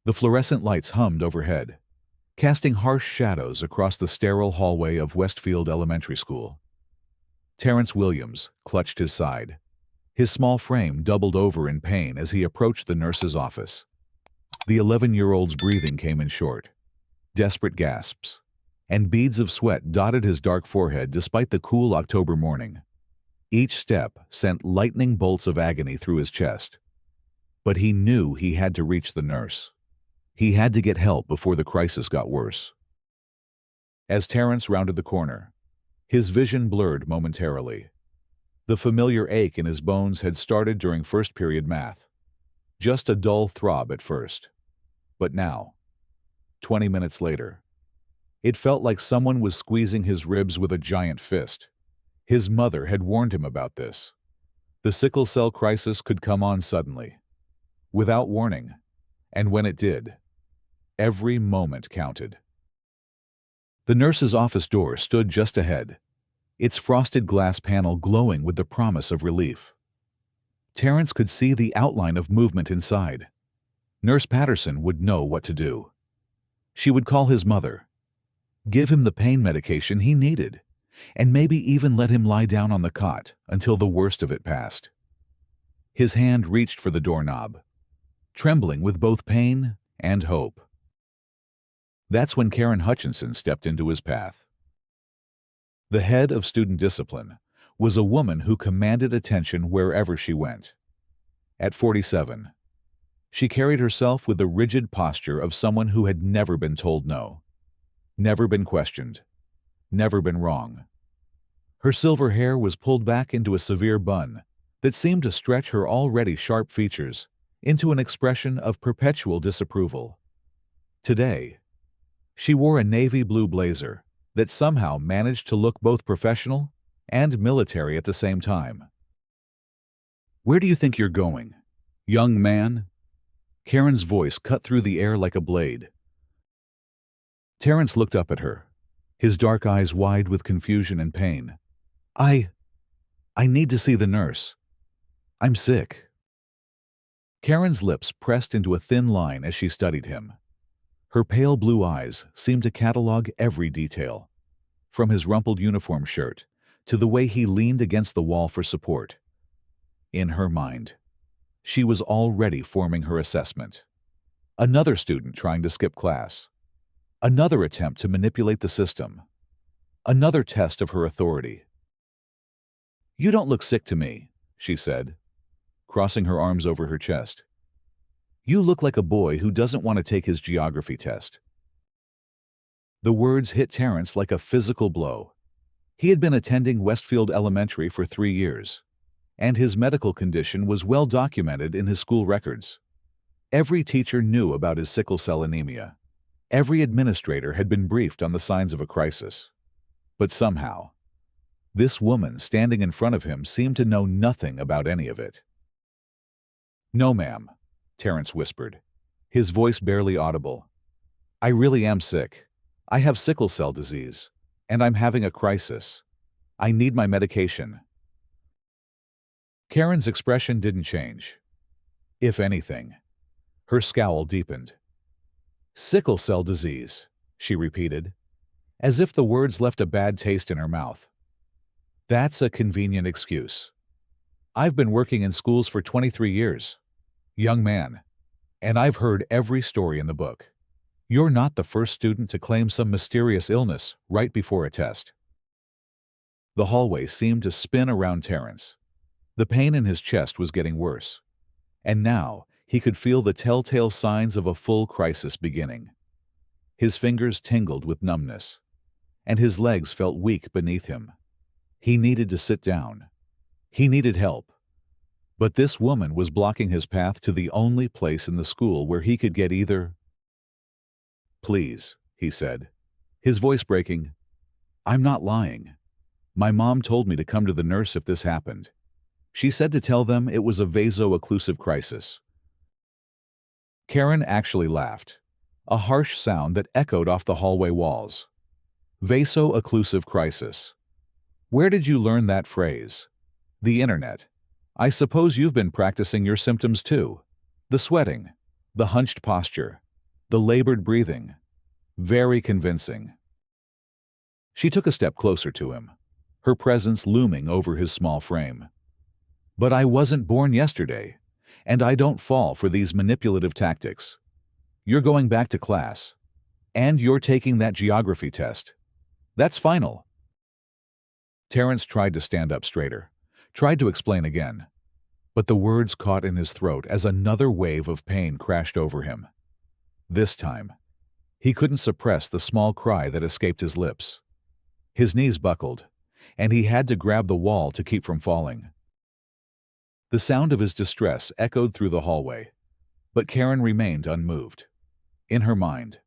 The fluorescent lights hummed overhead, casting harsh shadows across the sterile hallway of Westfield Elementary School. Terrence Williams clutched his side. His small frame doubled over in pain as he approached the nurse's office. The 11-year-old's breathing came in short, desperate gasps, and beads of sweat dotted his dark forehead despite the cool October morning. Each step sent lightning bolts of agony through his chest. But he knew he had to reach the nurse. He had to get help before the crisis got worse. As Terrence rounded the corner, his vision blurred momentarily. The familiar ache in his bones had started during first-period math. Just a dull throb at first. But now, 20 minutes later, it felt like someone was squeezing his ribs with a giant fist. His mother had warned him about this. The sickle cell crisis could come on suddenly, without warning, and when it did, every moment counted. The nurse's office door stood just ahead, its frosted glass panel glowing with the promise of relief. Terrence could see the outline of movement inside. Nurse Patterson would know what to do. She would call his mother, give him the pain medication he needed, and maybe even let him lie down on the cot until the worst of it passed. His hand reached for the doorknob, trembling with both pain and hope. That's when Karen Hutchinson stepped into his path. The head of student discipline was a woman who commanded attention wherever she went. At 47, she carried herself with the rigid posture of someone who had never been told no, never been questioned, never been wrong. Her silver hair was pulled back into a severe bun that seemed to stretch her already sharp features into an expression of perpetual disapproval. Today, she wore a navy blue blazer that somehow managed to look both professional and military at the same time. "Where do you think you're going, young man?" Karen's voice cut through the air like a blade. Terrence looked up at her, his dark eyes wide with confusion and pain. I need to see the nurse. I'm sick." Karen's lips pressed into a thin line as she studied him. Her pale blue eyes seemed to catalog every detail, from his rumpled uniform shirt to the way he leaned against the wall for support. In her mind, she was already forming her assessment. Another student trying to skip class. Another attempt to manipulate the system. Another test of her authority. "You don't look sick to me," she said, crossing her arms over her chest. "You look like a boy who doesn't want to take his geography test." The words hit Terrence like a physical blow. He had been attending Westfield Elementary for 3 years, and his medical condition was well documented in his school records. Every teacher knew about his sickle cell anemia. Every administrator had been briefed on the signs of a crisis. But somehow, this woman standing in front of him seemed to know nothing about any of it. "No, ma'am," Terrence whispered, his voice barely audible. "I really am sick. I have sickle cell disease, and I'm having a crisis. I need my medication." Karen's expression didn't change. If anything, her scowl deepened. "Sickle cell disease," she repeated, as if the words left a bad taste in her mouth. "That's a convenient excuse. I've been working in schools for 23 years, young man, and I've heard every story in the book. You're not the first student to claim some mysterious illness right before a test." The hallway seemed to spin around Terrence. The pain in his chest was getting worse, and now he could feel the telltale signs of a full crisis beginning. His fingers tingled with numbness, and his legs felt weak beneath him. He needed to sit down. He needed help. But this woman was blocking his path to the only place in the school where he could get either. "Please," he said, his voice breaking, "I'm not lying. My mom told me to come to the nurse if this happened. She said to tell them it was a vaso-occlusive crisis." Karen actually laughed, a harsh sound that echoed off the hallway walls. Vaso-occlusive crisis. Where did you learn that phrase? The internet. I suppose you've been practicing your symptoms too. The sweating, the hunched posture, The labored breathing. Very convincing. She took a step closer to him, her presence looming over his small frame. But I wasn't born yesterday, and I don't fall for these manipulative tactics. You're going back to class, and you're taking that geography test. That's final. Terrence tried to stand up straighter, tried to explain again, but the words caught in his throat as another wave of pain crashed over him. This time, he couldn't suppress the small cry that escaped his lips. His knees buckled, and he had to grab the wall to keep from falling. The sound of his distress echoed through the hallway, but Karen remained unmoved. In her mind,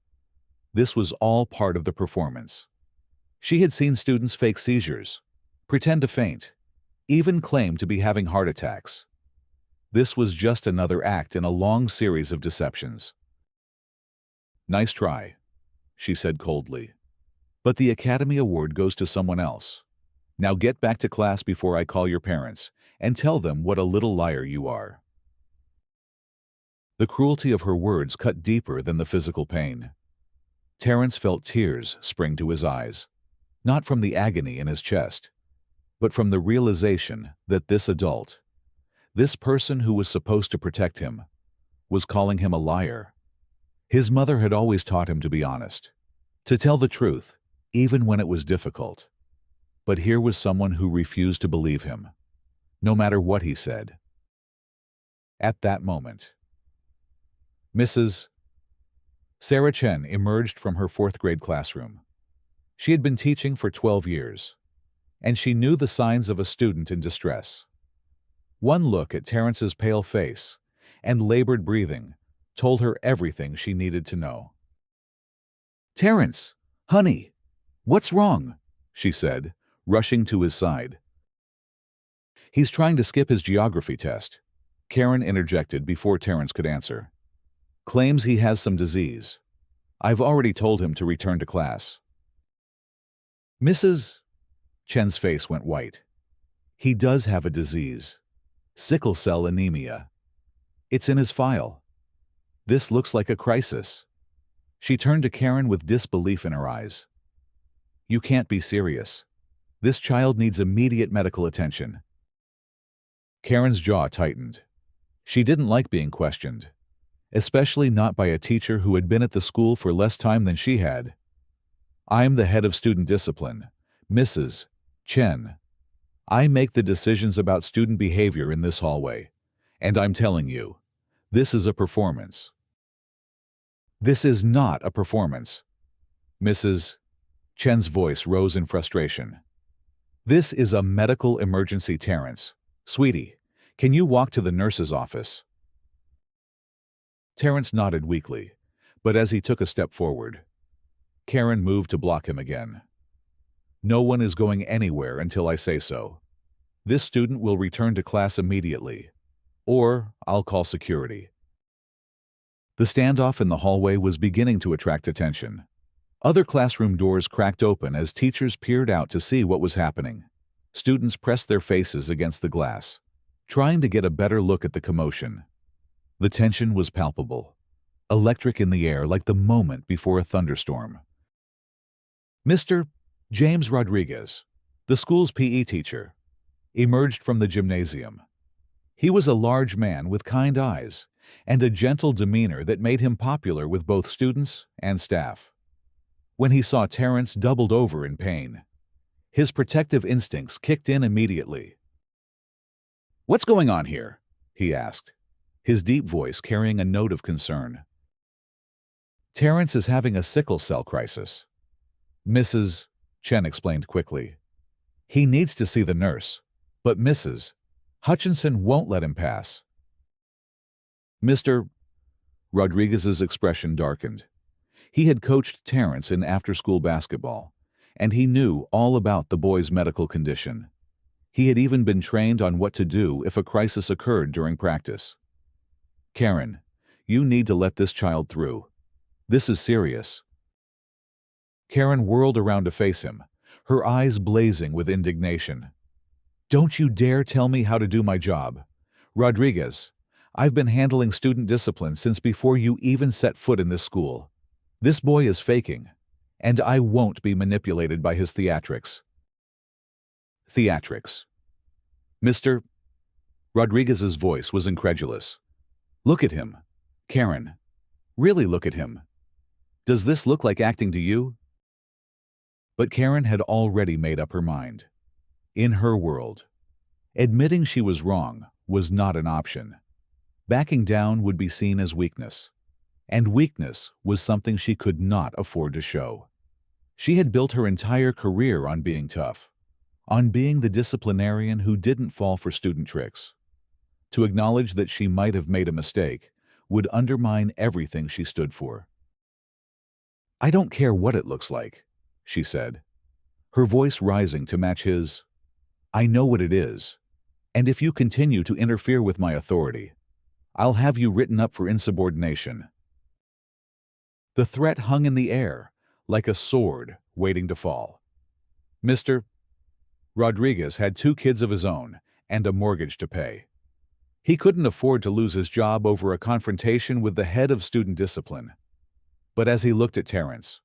this was all part of the performance. She had seen students fake seizures, pretend to faint, even claim to be having heart attacks. This was just another act in a long series of deceptions. "Nice try," she said coldly. "But the Academy Award goes to someone else. Now get back to class before I call your parents and tell them what a little liar you are." The cruelty of her words cut deeper than the physical pain. Terrence felt tears spring to his eyes, not from the agony in his chest, but from the realization that this adult, this person who was supposed to protect him, was calling him a liar. His mother had always taught him to be honest, to tell the truth, even when it was difficult. But here was someone who refused to believe him, no matter what he said. At that moment, Mrs. Sarah Chen emerged from her fourth-grade classroom. She had been teaching for 12 years, and she knew the signs of a student in distress. One look at Terrence's pale face and labored breathing told her everything she needed to know. "Terrence, honey, what's wrong?" she said, rushing to his side. "He's trying to skip his geography test," Karen interjected before Terrence could answer. "Claims he has some disease. I've already told him to return to class." "Mrs. Chen's face went white. "He does have a disease. Sickle cell anemia. It's in his file. This looks like a crisis." She turned to Karen with disbelief in her eyes. "You can't be serious. This child needs immediate medical attention." Karen's jaw tightened. She didn't like being questioned, especially not by a teacher who had been at the school for less time than she had. "I'm the head of student discipline, Mrs. Chen. I make the decisions about student behavior in this hallway, and I'm telling you, this is a performance." "This is not a performance." Mrs. Chen's voice rose in frustration. "This is a medical emergency, Terrence. Sweetie, can you walk to the nurse's office?" Terrence nodded weakly, but as he took a step forward, Karen moved to block him again. "No one is going anywhere until I say so. This student will return to class immediately, or I'll call security." The standoff in the hallway was beginning to attract attention. Other classroom doors cracked open as teachers peered out to see what was happening. Students pressed their faces against the glass, trying to get a better look at the commotion. The tension was palpable, electric in the air like the moment before a thunderstorm. Mr. James Rodriguez, the school's PE teacher, emerged from the gymnasium. He was a large man with kind eyes and a gentle demeanor that made him popular with both students and staff. When he saw Terrence doubled over in pain, his protective instincts kicked in immediately. "What's going on here?" he asked, his deep voice carrying a note of concern. "Terrence is having a sickle cell crisis," Mrs. Chen explained quickly. "He needs to see the nurse, but Mrs. Hutchinson won't let him pass." Mr. Rodriguez's expression darkened. He had coached Terrence in after-school basketball, and he knew all about the boy's medical condition. He had even been trained on what to do if a crisis occurred during practice. "Karen, you need to let this child through. This is serious." Karen whirled around to face him, her eyes blazing with indignation. "Don't you dare tell me how to do my job. Rodriguez, I've been handling student discipline since before you even set foot in this school. This boy is faking, and I won't be manipulated by his theatrics. Theatrics. Mr. Rodriguez's voice was incredulous. Look at him. Karen. Really look at him. Does this look like acting to you? But Karen had already made up her mind. In her world, admitting she was wrong was not an option. Backing down would be seen as weakness, and weakness was something she could not afford to show. She had built her entire career on being tough, on being the disciplinarian who didn't fall for student tricks. To acknowledge that she might have made a mistake would undermine everything she stood for. I don't care what it looks like, she said, her voice rising to match his. I know what it is, and if you continue to interfere with my authority, I'll have you written up for insubordination. The threat hung in the air, like a sword waiting to fall. Mr. Rodriguez had 2 kids of his own and a mortgage to pay. He couldn't afford to lose his job over a confrontation with the head of student discipline. But as he looked at Terrence,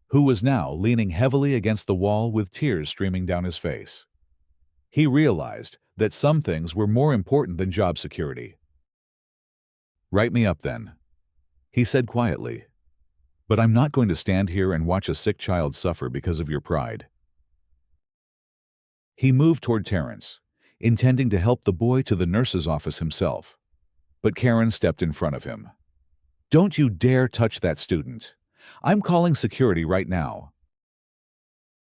who was now leaning heavily against the wall with tears streaming down his face, he realized that some things were more important than job security. Write me up then, he said quietly. But I'm not going to stand here and watch a sick child suffer because of your pride. He moved toward Terrence, intending to help the boy to the nurse's office himself. But Karen stepped in front of him. Don't you dare touch that student. I'm calling security right now.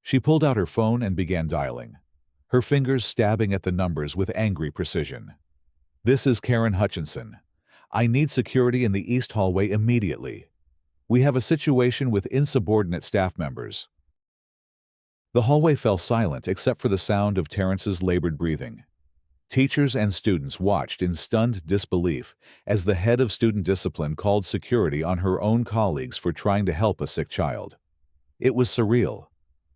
She pulled out her phone and began dialing, her fingers stabbing at the numbers with angry precision. This is Karen Hutchinson. I need security in the east hallway immediately. We have a situation with insubordinate staff members. The hallway fell silent except for the sound of Terrence's labored breathing. Teachers and students watched in stunned disbelief as the head of student discipline called security on her own colleagues for trying to help a sick child. It was surreal,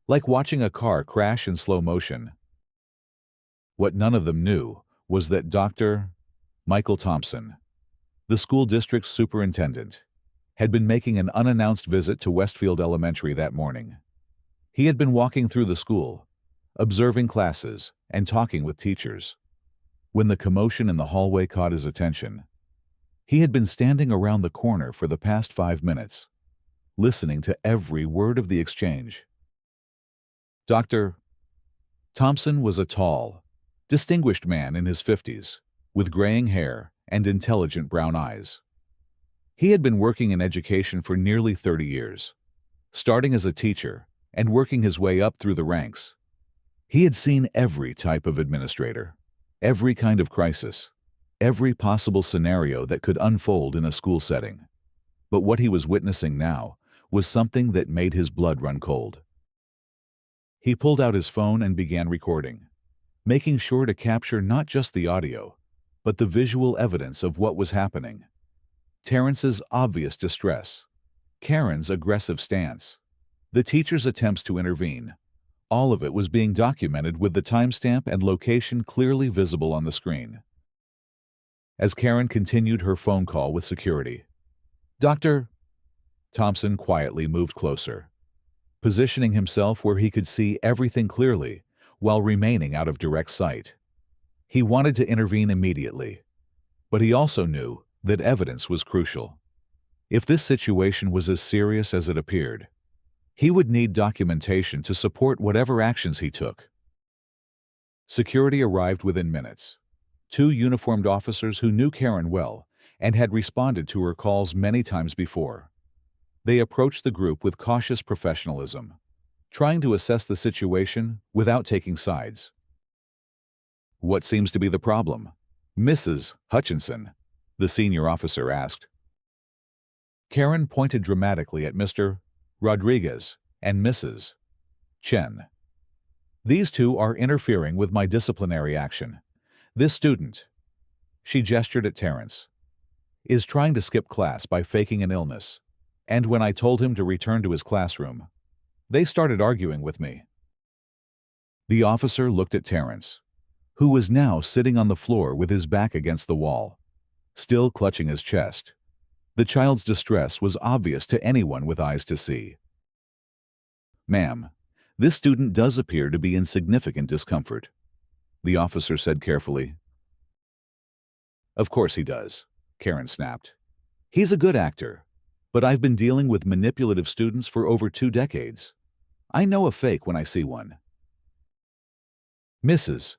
like watching a car crash in slow motion. What none of them knew was that Dr. Michael Thompson, the school district's superintendent, had been making an unannounced visit to Westfield Elementary that morning. He had been walking through the school, observing classes and talking with teachers. When the commotion in the hallway caught his attention, he had been standing around the corner for the past 5 minutes, listening to every word of the exchange. Dr. Thompson was a tall, distinguished man in his 50s, with graying hair and intelligent brown eyes. He had been working in education for nearly 30 years, starting as a teacher and working his way up through the ranks. He had seen every type of administrator, every kind of crisis, every possible scenario that could unfold in a school setting. But what he was witnessing now was something that made his blood run cold. He pulled out his phone and began recording, making sure to capture not just the audio, but the visual evidence of what was happening. Terrence's obvious distress, Karen's aggressive stance, the teacher's attempts to intervene. All of it was being documented with the timestamp and location clearly visible on the screen. As Karen continued her phone call with security, Dr. Thompson quietly moved closer, positioning himself where he could see everything clearly while remaining out of direct sight. He wanted to intervene immediately, but he also knew that evidence was crucial. If this situation was as serious as it appeared, he would need documentation to support whatever actions he took. Security arrived within minutes. 2 uniformed officers who knew Karen well and had responded to her calls many times before. They approached the group with cautious professionalism, trying to assess the situation without taking sides. What seems to be the problem, Mrs. Hutchinson? The senior officer asked. Karen pointed dramatically at Mr. Rodriguez and Mrs. Chen. These 2 are interfering with my disciplinary action. This student, she gestured at Terrence, is trying to skip class by faking an illness, and when I told him to return to his classroom, they started arguing with me. The officer looked at Terrence, who was now sitting on the floor with his back against the wall. still clutching his chest. The child's distress was obvious to anyone with eyes to see. "Ma'am, this student does appear to be in significant discomfort," the officer said carefully. "Of course he does," Karen snapped. "He's a good actor, but I've been dealing with manipulative students for over 2 decades. I know a fake when I see one." "Mrs.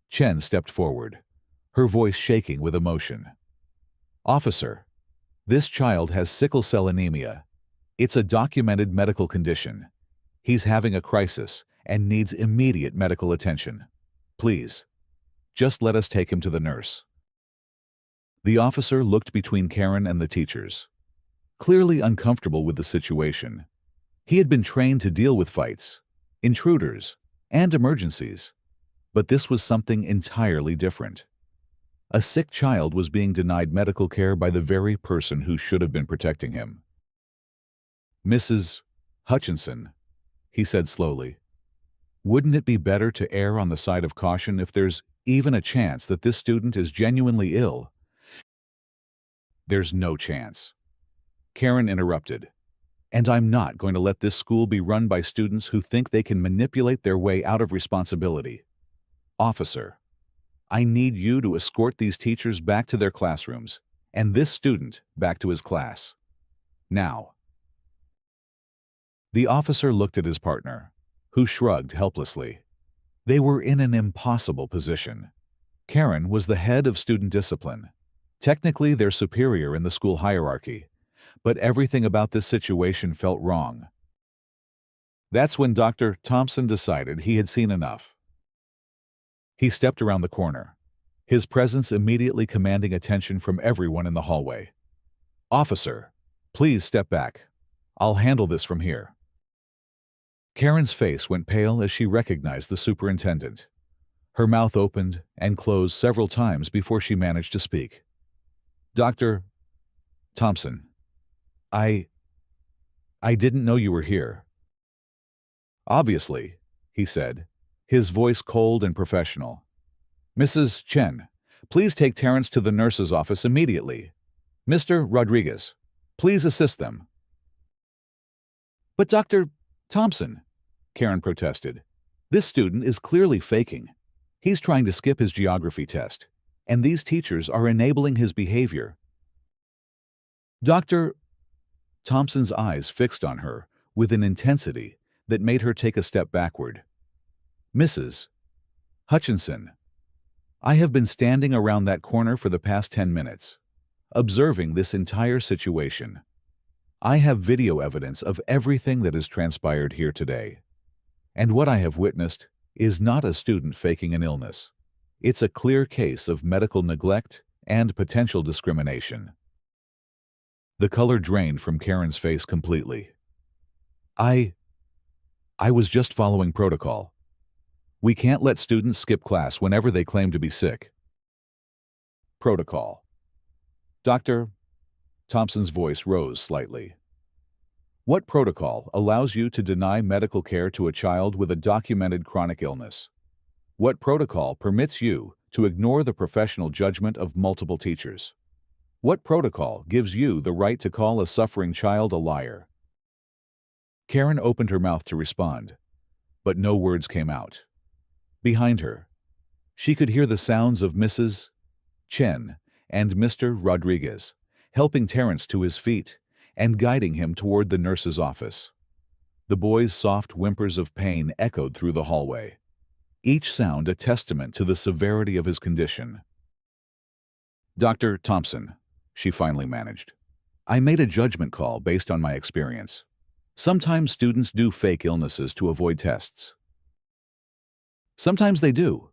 Chen stepped forward, her voice shaking with emotion. "Officer, this child has sickle cell anemia. It's a documented medical condition. He's having a crisis and needs immediate medical attention. Please, just let us take him to the nurse." The officer looked between Karen and the teachers, clearly uncomfortable with the situation. He had been trained to deal with fights, intruders, and emergencies, but this was something entirely different. A sick child was being denied medical care by the very person who should have been protecting him. "Mrs. Hutchinson," he said slowly, "wouldn't it be better to err on the side of caution if there's even a chance that this student is genuinely ill?" "There's no chance," Karen interrupted. "And I'm not going to let this school be run by students who think they can manipulate their way out of responsibility. Officer, I need you to escort these teachers back to their classrooms and this student back to his class. Now." The officer looked at his partner, who shrugged helplessly. They were in an impossible position. Karen was the head of student discipline, technically their superior in the school hierarchy, but everything about this situation felt wrong. That's when Dr. Thompson decided he had seen enough. He stepped around the corner, his presence immediately commanding attention from everyone in the hallway. "Officer, please step back. I'll handle this from here." Karen's face went pale as she recognized the superintendent. Her mouth opened and closed several times before she managed to speak. "Dr. Thompson, I didn't know you were here." "Obviously," he said, his voice cold and professional. "Mrs. Chen, please take Terrence to the nurse's office immediately. Mr. Rodriguez, please assist them." "But Dr. Thompson," Karen protested, "this student is clearly faking. He's trying to skip his geography test, and these teachers are enabling his behavior." Dr. Thompson's eyes fixed on her with an intensity that made her take a step backward. "Mrs. Hutchinson, I have been standing around that corner for the past 10 minutes, observing this entire situation. I have video evidence of everything that has transpired here today. And what I have witnessed is not a student faking an illness. It's a clear case of medical neglect and potential discrimination." The color drained from Karen's face completely. I was just following protocol. We can't let students skip class whenever they claim to be sick." "Protocol." Dr. Thompson's voice rose slightly. "What protocol allows you to deny medical care to a child with a documented chronic illness? What protocol permits you to ignore the professional judgment of multiple teachers? What protocol gives you the right to call a suffering child a liar?" Karen opened her mouth to respond, but no words came out. Behind her, she could hear the sounds of Mrs. Chen and Mr. Rodriguez helping Terrence to his feet and guiding him toward the nurse's office. The boy's soft whimpers of pain echoed through the hallway, each sound a testament to the severity of his condition. "Dr. Thompson," she finally managed, "I made a judgment call based on my experience. Sometimes students do fake illnesses to avoid tests." "Sometimes they do,"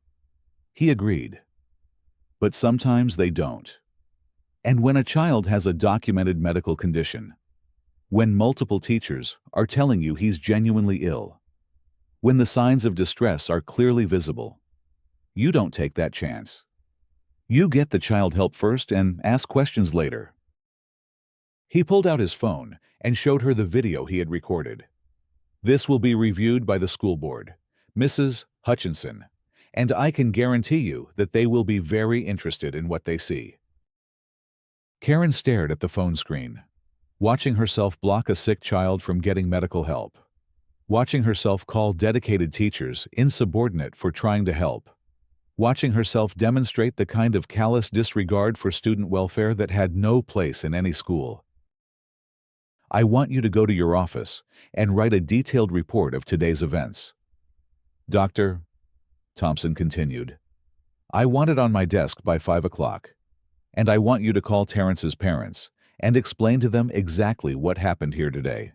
he agreed. "But sometimes they don't. And when a child has a documented medical condition, when multiple teachers are telling you he's genuinely ill, when the signs of distress are clearly visible, you don't take that chance. You get the child help first and ask questions later." He pulled out his phone and showed her the video he had recorded. "This will be reviewed by the school board, Mrs. Hutchinson, and I can guarantee you that they will be very interested in what they see." Karen stared at the phone screen, watching herself block a sick child from getting medical help, watching herself call dedicated teachers insubordinate for trying to help, watching herself demonstrate the kind of callous disregard for student welfare that had no place in any school. I want you to go to your office and write a detailed report of today's events. Dr. Thompson continued, I want it on my desk by 5 o'clock, and I want you to call Terrence's parents and explain to them exactly what happened here today.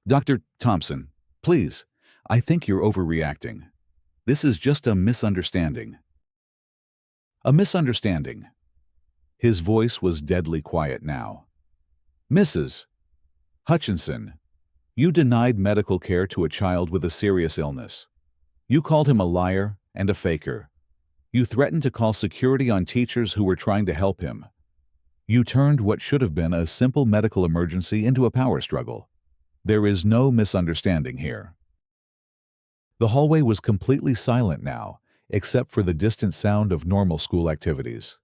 Dr. Thompson, please, I think you're overreacting. This is just a misunderstanding. A misunderstanding. His voice was deadly quiet now. Mrs. Hutchinson, you denied medical care to a child with a serious illness. You called him a liar and a faker. You threatened to call security on teachers who were trying to help him. You turned what should have been a simple medical emergency into a power struggle. There is no misunderstanding here. The hallway was completely silent now, except for the distant sound of normal school activities.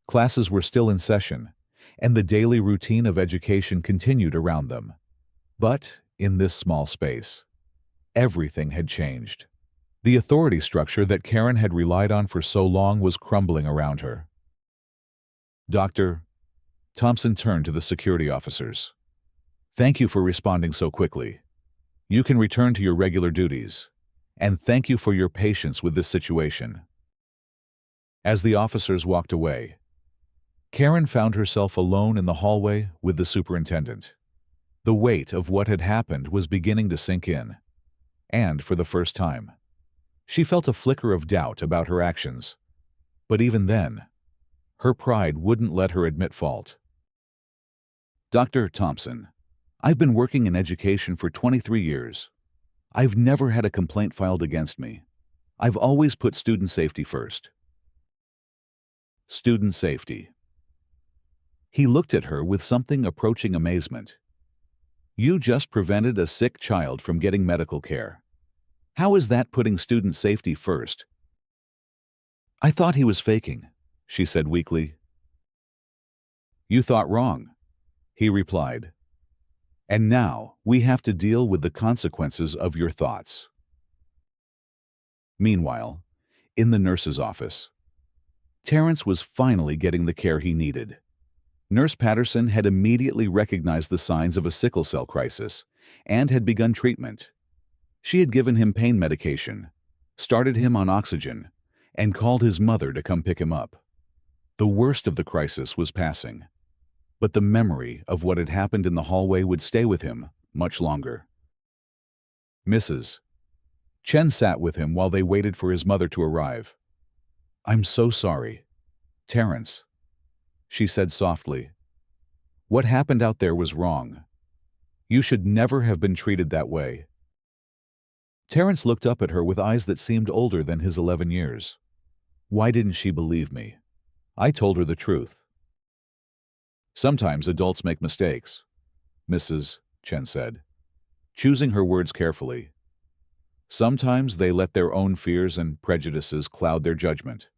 Classes were still in session, and the daily routine of education continued around them. But, in this small space, everything had changed. The authority structure that Karen had relied on for so long was crumbling around her. Dr. Thompson turned to the security officers. Thank you for responding so quickly. You can return to your regular duties, and thank you for your patience with this situation. As the officers walked away, Karen found herself alone in the hallway with the superintendent. The weight of what had happened was beginning to sink in, and for the first time, she felt a flicker of doubt about her actions. But even then, her pride wouldn't let her admit fault. Dr. Thompson, I've been working in education for 23 years. I've never had a complaint filed against me. I've always put student safety first. Student safety. He looked at her with something approaching amazement. You just prevented a sick child from getting medical care. How is that putting student safety first? I thought he was faking, she said weakly. You thought wrong, he replied. And now we have to deal with the consequences of your thoughts. Meanwhile, in the nurse's office, Terrence was finally getting the care he needed. Nurse Patterson had immediately recognized the signs of a sickle cell crisis and had begun treatment. She had given him pain medication, started him on oxygen, and called his mother to come pick him up. The worst of the crisis was passing, but the memory of what had happened in the hallway would stay with him much longer. Mrs. Chen sat with him while they waited for his mother to arrive. I'm so sorry, Terrence, she said softly. What happened out there was wrong. You should never have been treated that way. Terrence looked up at her with eyes that seemed older than his 11 years. Why didn't she believe me? I told her the truth. Sometimes adults make mistakes, Mrs. Chen said, choosing her words carefully. Sometimes they let their own fears and prejudices cloud their judgment.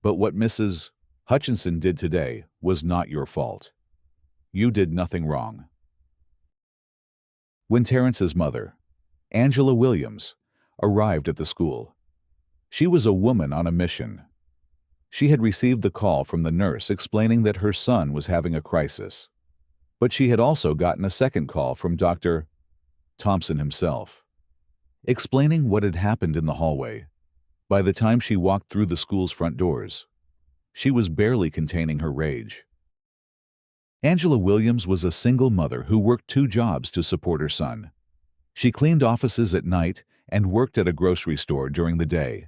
But what Mrs. Hutchinson did today was not your fault. You did nothing wrong. When Terrence's mother, Angela Williams, arrived at the school, she was a woman on a mission. She had received the call from the nurse explaining that her son was having a crisis. But she had also gotten a second call from Dr. Thompson himself, explaining what had happened in the hallway. By the time she walked through the school's front doors, she was barely containing her rage. Angela Williams was a single mother who worked 2 jobs to support her son. She cleaned offices at night and worked at a grocery store during the day.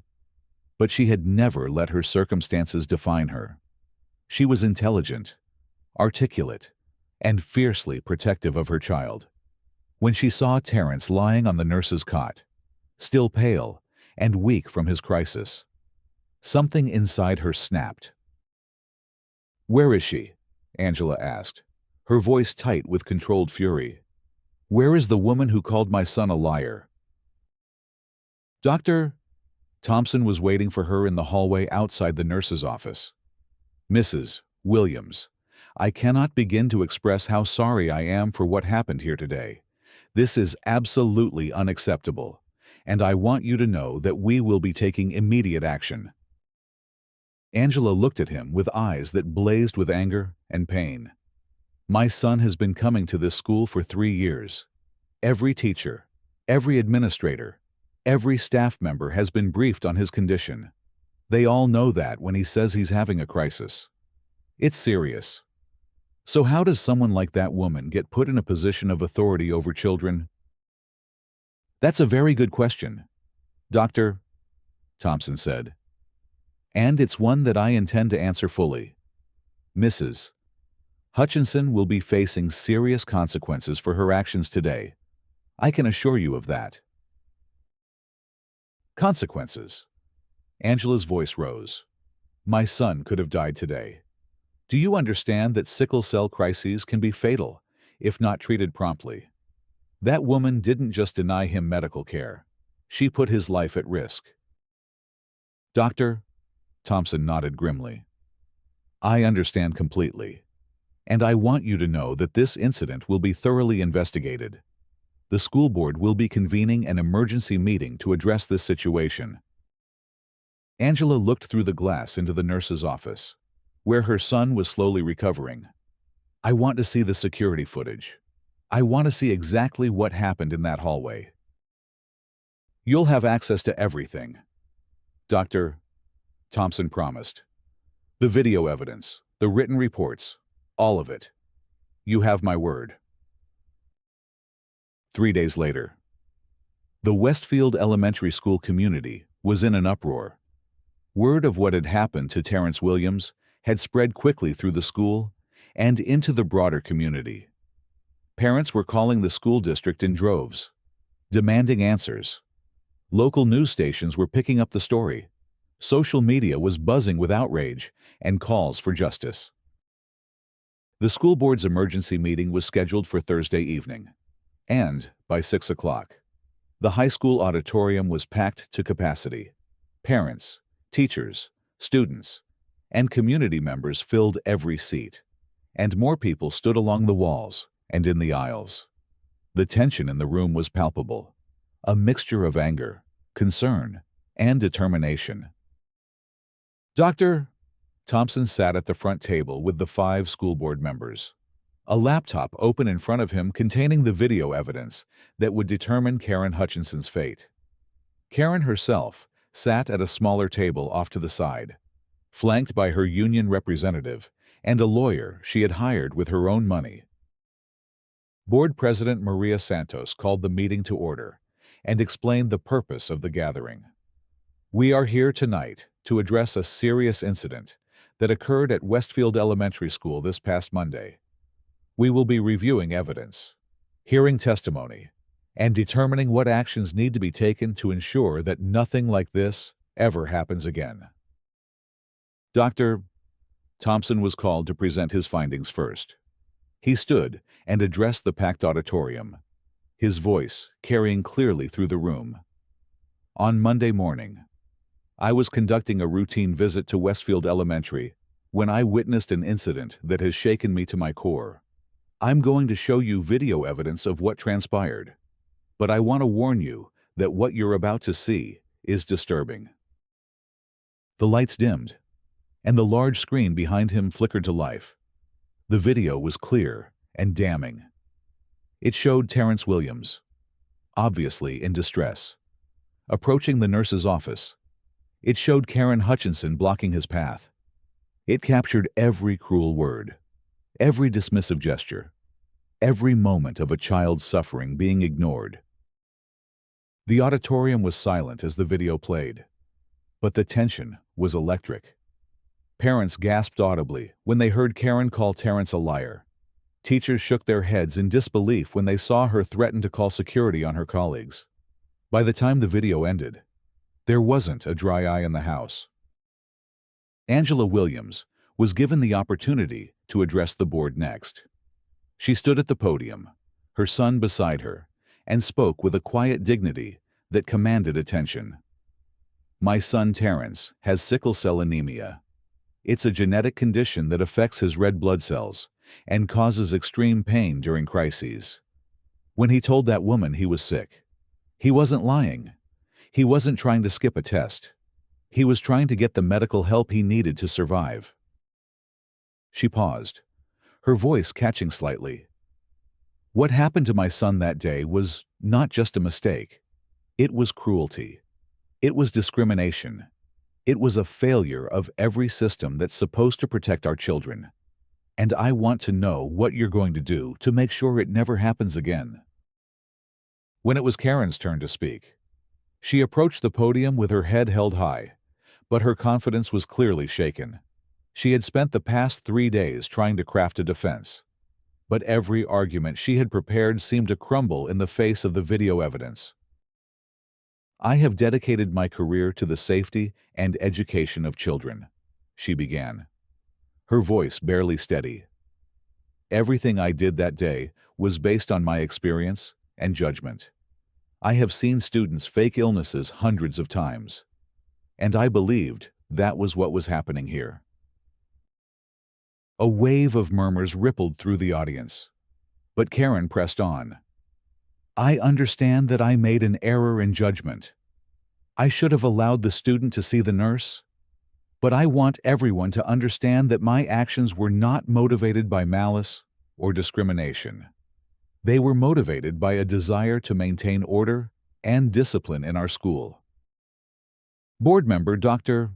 But she had never let her circumstances define her. She was intelligent, articulate, and fiercely protective of her child. When she saw Terrence lying on the nurse's cot, still pale and weak from his crisis, something inside her snapped. Where is she? Angela asked, her voice tight with controlled fury. Where is the woman who called my son a liar? Dr. Thompson was waiting for her in the hallway outside the nurse's office. Mrs. Williams, I cannot begin to express how sorry I am for what happened here today. This is absolutely unacceptable, and I want you to know that we will be taking immediate action. Angela looked at him with eyes that blazed with anger and pain. My son has been coming to this school for 3 years. Every teacher, every administrator, every staff member has been briefed on his condition. They all know that when he says he's having a crisis. It's serious. So how does someone like that woman get put in a position of authority over children? That's a very good question, Dr. Thompson said. And it's one that I intend to answer fully. Mrs. Hutchinson will be facing serious consequences for her actions today. I can assure you of that. Consequences. Angela's voice rose. My son could have died today. Do you understand that sickle cell crises can be fatal if not treated promptly? That woman didn't just deny him medical care. She put his life at risk. Dr. Thompson nodded grimly. I understand completely. And I want you to know that this incident will be thoroughly investigated. The school board will be convening an emergency meeting to address this situation. Angela looked through the glass into the nurse's office, where her son was slowly recovering. I want to see the security footage. I want to see exactly what happened in that hallway. You'll have access to everything, Dr. Thompson promised. The video evidence, the written reports, all of it. You have my word. 3 days later, the Westfield Elementary School community was in an uproar. Word of what had happened to Terrence Williams had spread quickly through the school and into the broader community. Parents were calling the school district in droves, demanding answers. Local news stations were picking up the story. Social media was buzzing with outrage and calls for justice. The school board's emergency meeting was scheduled for Thursday evening, and by 6 o'clock, the high school auditorium was packed to capacity. Parents, teachers, students, and community members filled every seat, and more people stood along the walls and in the aisles. The tension in the room was palpable, a mixture of anger, concern, and determination. Dr. Thompson sat at the front table with the 5 school board members, a laptop open in front of him containing the video evidence that would determine Karen Hutchinson's fate. Karen herself sat at a smaller table off to the side, flanked by her union representative and a lawyer she had hired with her own money. Board President Maria Santos called the meeting to order and explained the purpose of the gathering. We are here tonight to address a serious incident that occurred at Westfield Elementary School this past Monday. We will be reviewing evidence, hearing testimony, and determining what actions need to be taken to ensure that nothing like this ever happens again. Dr. Thompson was called to present his findings first. He stood and addressed the packed auditorium, his voice carrying clearly through the room. On Monday morning, I was conducting a routine visit to Westfield Elementary when I witnessed an incident that has shaken me to my core. I'm going to show you video evidence of what transpired, but I want to warn you that what you're about to see is disturbing. The lights dimmed, and the large screen behind him flickered to life. The video was clear and damning. It showed Terrence Williams, obviously in distress, approaching the nurse's office. It showed Karen Hutchinson blocking his path. It captured every cruel word, every dismissive gesture, every moment of a child's suffering being ignored. The auditorium was silent as the video played, but the tension was electric. Parents gasped audibly when they heard Karen call Terrence a liar. Teachers shook their heads in disbelief when they saw her threaten to call security on her colleagues. By the time the video ended, there wasn't a dry eye in the house. Angela Williams was given the opportunity to address the board next. She stood at the podium, her son beside her, and spoke with a quiet dignity that commanded attention. My son Terrence has sickle cell anemia. It's a genetic condition that affects his red blood cells and causes extreme pain during crises. When he told that woman he was sick, he wasn't lying. He wasn't trying to skip a test. He was trying to get the medical help he needed to survive. She paused, her voice catching slightly. What happened to my son that day was not just a mistake. It was cruelty. It was discrimination. It was a failure of every system that's supposed to protect our children. And I want to know what you're going to do to make sure it never happens again. When it was Karen's turn to speak, she approached the podium with her head held high, but her confidence was clearly shaken. She had spent the past 3 days trying to craft a defense, but every argument she had prepared seemed to crumble in the face of the video evidence. I have dedicated my career to the safety and education of children, she began, her voice barely steady. Everything I did that day was based on my experience and judgment. I have seen students fake illnesses hundreds of times, and I believed that was what was happening here. A wave of murmurs rippled through the audience, but Karen pressed on. I understand that I made an error in judgment. I should have allowed the student to see the nurse, but I want everyone to understand that my actions were not motivated by malice or discrimination. They were motivated by a desire to maintain order and discipline in our school. Board member Dr.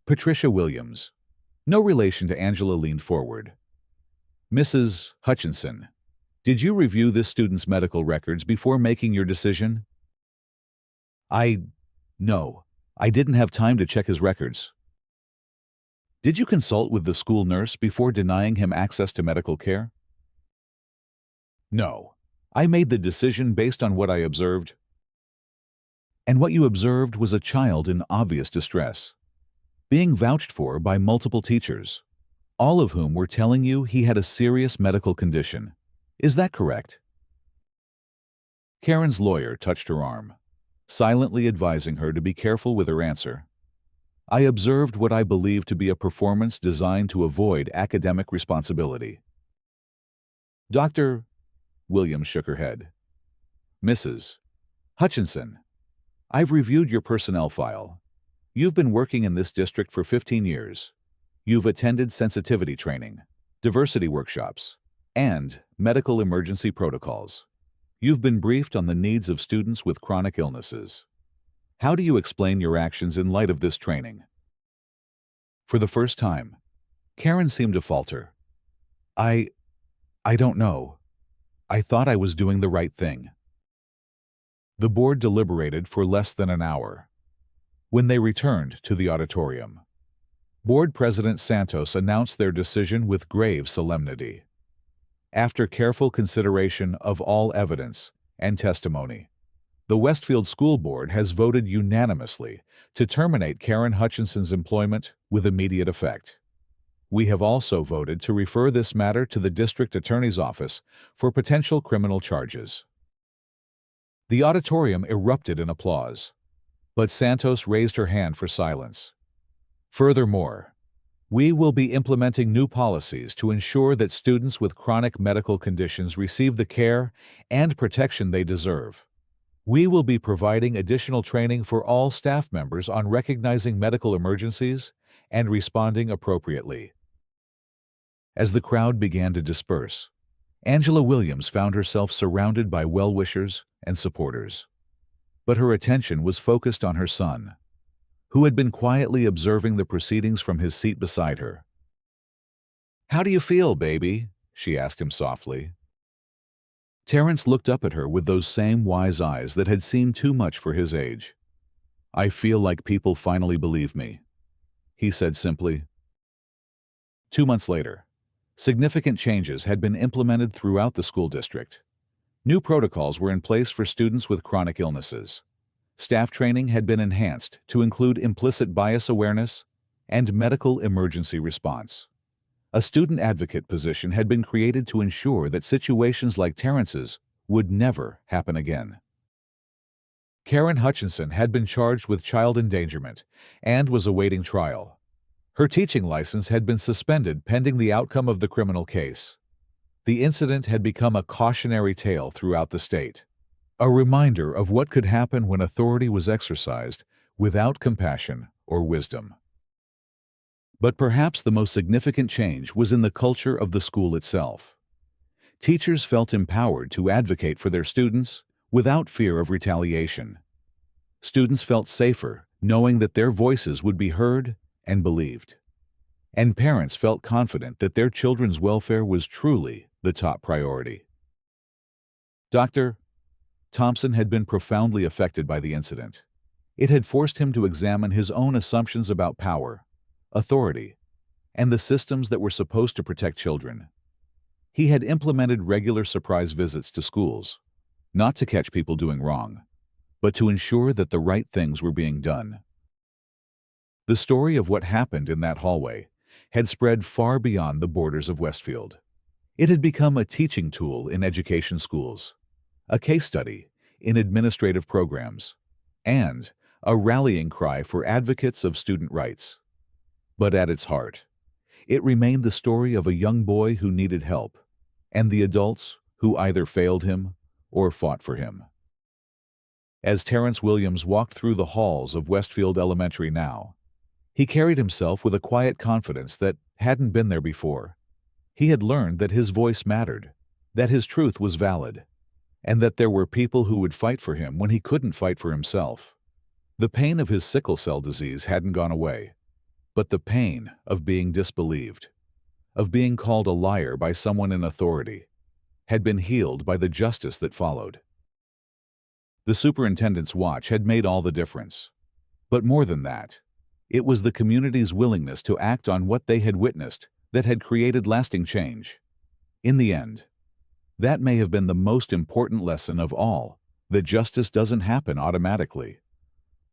Patricia Williams, no relation to Angela, leaned forward. Mrs. Hutchinson, did you review this student's medical records before making your decision? No, I didn't have time to check his records. Did you consult with the school nurse before denying him access to medical care? No, I made the decision based on what I observed. And what you observed was a child in obvious distress, being vouched for by multiple teachers, all of whom were telling you he had a serious medical condition. Is that correct? Karen's lawyer touched her arm, silently advising her to be careful with her answer. I observed what I believed to be a performance designed to avoid academic responsibility. Dr. Williams shook her head. Mrs. Hutchinson, I've reviewed your personnel file. You've been working in this district for 15 years. You've attended sensitivity training, diversity workshops, and medical emergency protocols. You've been briefed on the needs of students with chronic illnesses. How do you explain your actions in light of this training? For the first time, Karen seemed to falter. I don't know. I thought I was doing the right thing. The board deliberated for less than an hour. When they returned to the auditorium, Board President Santos announced their decision with grave solemnity. After careful consideration of all evidence and testimony, the Westfield School Board has voted unanimously to terminate Karen Hutchinson's employment with immediate effect. We have also voted to refer this matter to the District Attorney's Office for potential criminal charges. The auditorium erupted in applause, but Santos raised her hand for silence. Furthermore, we will be implementing new policies to ensure that students with chronic medical conditions receive the care and protection they deserve. We will be providing additional training for all staff members on recognizing medical emergencies and responding appropriately. As the crowd began to disperse, Angela Williams found herself surrounded by well-wishers and supporters. But her attention was focused on her son, who had been quietly observing the proceedings from his seat beside her. "How do you feel, baby?" she asked him softly. Terrence looked up at her with those same wise eyes that had seen too much for his age. "I feel like people finally believe me," he said simply. 2 months later, significant changes had been implemented throughout the school district. New protocols were in place for students with chronic illnesses. Staff training had been enhanced to include implicit bias awareness and medical emergency response. A student advocate position had been created to ensure that situations like Terrence's would never happen again. Karen Hutchinson had been charged with child endangerment and was awaiting trial. Her teaching license had been suspended pending the outcome of the criminal case. The incident had become a cautionary tale throughout the state, a reminder of what could happen when authority was exercised without compassion or wisdom. But perhaps the most significant change was in the culture of the school itself. Teachers felt empowered to advocate for their students without fear of retaliation. Students felt safer knowing that their voices would be heard and believed. And parents felt confident that their children's welfare was truly the top priority. Dr. Thompson had been profoundly affected by the incident. It had forced him to examine his own assumptions about power, authority, and the systems that were supposed to protect children. He had implemented regular surprise visits to schools, not to catch people doing wrong, but to ensure that the right things were being done. The story of what happened in that hallway had spread far beyond the borders of Westfield. It had become a teaching tool in education schools, a case study in administrative programs, and a rallying cry for advocates of student rights. But at its heart, it remained the story of a young boy who needed help, and the adults who either failed him or fought for him. As Terrence Williams walked through the halls of Westfield Elementary now, he carried himself with a quiet confidence that hadn't been there before. He had learned that his voice mattered, that his truth was valid, and that there were people who would fight for him when he couldn't fight for himself. The pain of his sickle cell disease hadn't gone away, but the pain of being disbelieved, of being called a liar by someone in authority, had been healed by the justice that followed. The superintendent's watch had made all the difference. But more than that, it was the community's willingness to act on what they had witnessed that had created lasting change. In the end, that may have been the most important lesson of all, that justice doesn't happen automatically,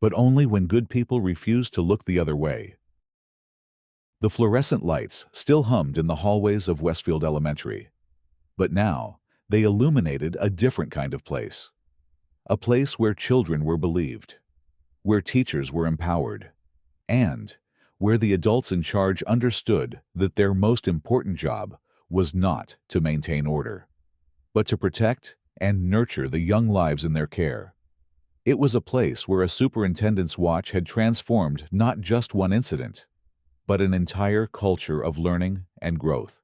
but only when good people refuse to look the other way. The fluorescent lights still hummed in the hallways of Westfield Elementary, but now they illuminated a different kind of place. A place where children were believed, where teachers were empowered, and where the adults in charge understood that their most important job was not to maintain order, but to protect and nurture the young lives in their care. It was a place where a superintendent's watch had transformed not just one incident, but an entire culture of learning and growth.